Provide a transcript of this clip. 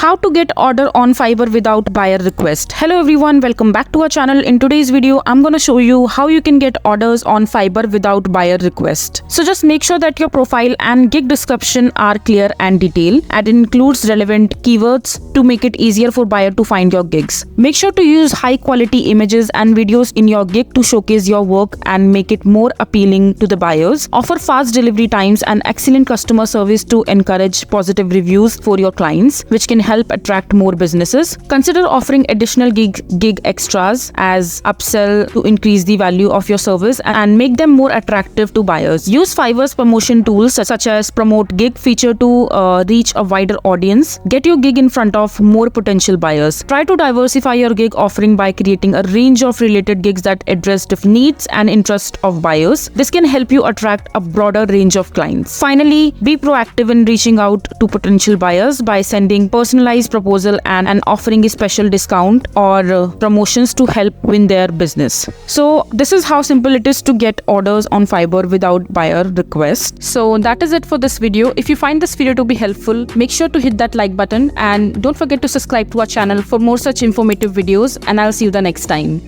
How to get order on Fiverr without buyer request. Hello everyone, welcome back to our channel. In today's video, I'm going to show you how you can get orders on Fiverr without buyer request. So just make sure that your profile and gig description are clear and detailed, and it includes relevant keywords to make it easier for buyer to find your gigs. Make sure to use high quality images and videos in your gig to showcase your work and make it more appealing to the buyers. Offer fast delivery times and excellent customer service to encourage positive reviews for your clients, which can help attract more businesses. Consider offering additional gig extras as upsell to increase the value of your service and make them more attractive to buyers. Use Fiverr's promotion tools such as promote gig feature to reach a wider audience. Get your gig in front of more potential buyers. Try to diversify your gig offering by creating a range of related gigs that address different needs and interests of buyers. This can help you attract a broader range of clients. Finally, be proactive in reaching out to potential buyers by sending personalized proposal and offering a special discount or promotions to help win their business. So this is how simple it is to get orders on Fiverr without buyer request. So that is it for this video. If you find this video to be helpful, make sure to hit that like button and don't forget to subscribe to our channel for more such informative videos, and I'll see you the next time.